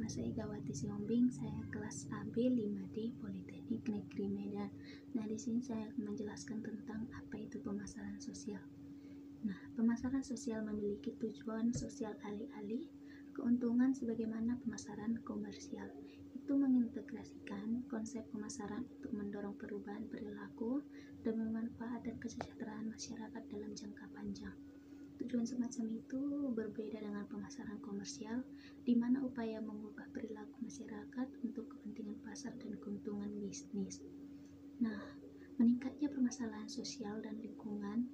Nama saya Gawati Siombing, saya kelas AB 5D Politeknik Negeri Medan. Nah, di sini saya akan menjelaskan tentang apa itu pemasaran sosial. Nah, pemasaran sosial memiliki tujuan sosial alih-alih keuntungan sebagaimana pemasaran komersial. Itu mengintegrasikan konsep pemasaran untuk mendorong perubahan perilaku dan memanfaatkan kesejahteraan masyarakat dalam jangka panjang. Tujuan semacam itu berbeda dengan pemasaran komersial, di mana upaya mengubah perilaku masyarakat untuk kepentingan pasar dan keuntungan bisnis. Nah, meningkatnya permasalahan sosial dan lingkungan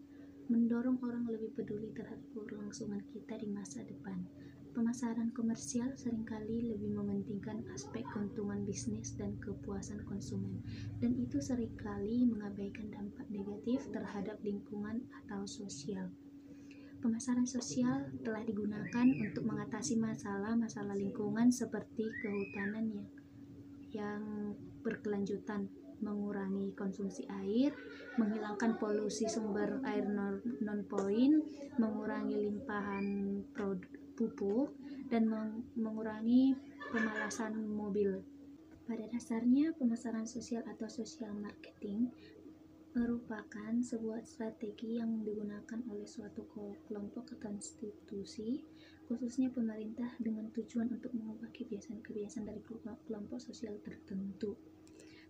mendorong orang lebih peduli terhadap keberlangsungan kita di masa depan. Pemasaran komersial seringkali lebih mementingkan aspek keuntungan bisnis dan kepuasan konsumen, dan itu seringkali mengabaikan dampak negatif terhadap lingkungan atau sosial. Pemasaran sosial telah digunakan untuk mengatasi masalah-masalah lingkungan seperti kehutanan yang berkelanjutan, mengurangi konsumsi air, menghilangkan polusi sumber air non-point, mengurangi limpahan pupuk, dan mengurangi pemalasan mobil. Pada dasarnya, pemasaran sosial atau social marketing merupakan sebuah strategi yang digunakan oleh suatu kelompok atau institusi, khususnya pemerintah, dengan tujuan untuk mengubah kebiasaan-kebiasaan dari kelompok sosial tertentu.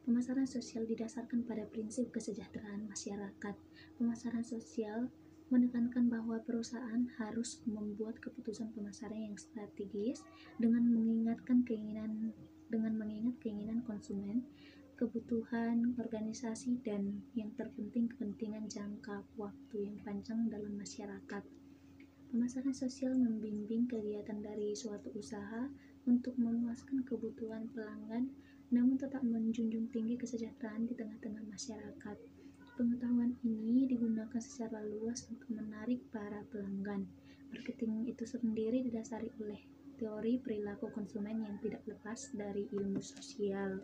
Pemasaran sosial didasarkan pada prinsip kesejahteraan masyarakat. Pemasaran sosial menekankan bahwa perusahaan harus membuat keputusan pemasaran yang strategis dengan mengingat keinginan konsumen, kebutuhan organisasi, dan yang terpenting kepentingan jangka waktu yang panjang dalam masyarakat. Pemasaran sosial membimbing kegiatan dari suatu usaha untuk memuaskan kebutuhan pelanggan, namun tetap menjunjung tinggi kesejahteraan di tengah-tengah masyarakat. Pengetahuan ini digunakan secara luas untuk menarik para pelanggan. Marketing itu sendiri didasari oleh teori perilaku konsumen yang tidak lepas dari ilmu sosial.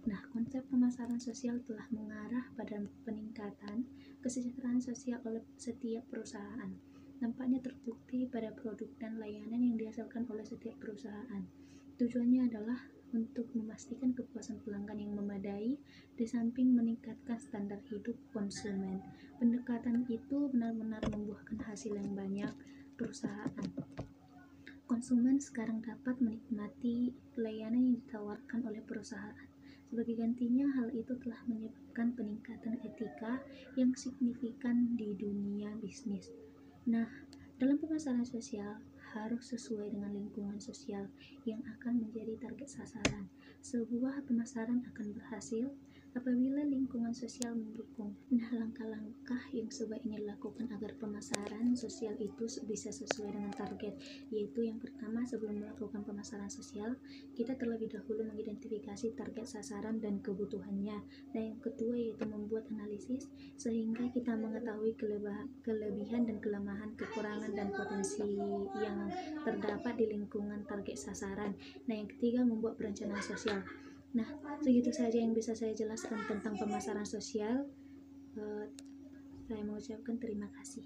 Nah, konsep pemasaran sosial telah mengarah pada peningkatan kesejahteraan sosial oleh setiap perusahaan. Nampaknya terbukti pada produk dan layanan yang dihasilkan oleh setiap perusahaan. Tujuannya adalah untuk memastikan kepuasan pelanggan yang memadai, di samping meningkatkan standar hidup konsumen. Pendekatan itu benar-benar membuahkan hasil yang banyak. Perusahaan konsumen sekarang dapat menikmati layanan yang ditawarkan oleh perusahaan. Sebagai gantinya, hal itu telah menyebabkan peningkatan etika yang signifikan di dunia bisnis. Nah, dalam pemasaran sosial harus sesuai dengan lingkungan sosial yang akan menjadi target sasaran. Sebuah pemasaran akan berhasil apabila lingkungan sosial mendukung. Nah, langkah-langkah yang sebaiknya dilakukan agar pemasaran sosial itu bisa sesuai dengan target, yaitu yang pertama, sebelum melakukan pemasaran sosial, kita terlebih dahulu mengidentifikasi target sasaran dan kebutuhannya. Dan yang kedua, yaitu membuat analisis sehingga kita mengetahui kelebihan dan kelemahan, kekurangan dan potensi yang terdapat di lingkungan target sasaran. Nah, yang ketiga, membuat perencanaan sosial. Nah, segitu saja yang bisa saya jelaskan tentang pemasaran sosial. Saya mengucapkan terima kasih.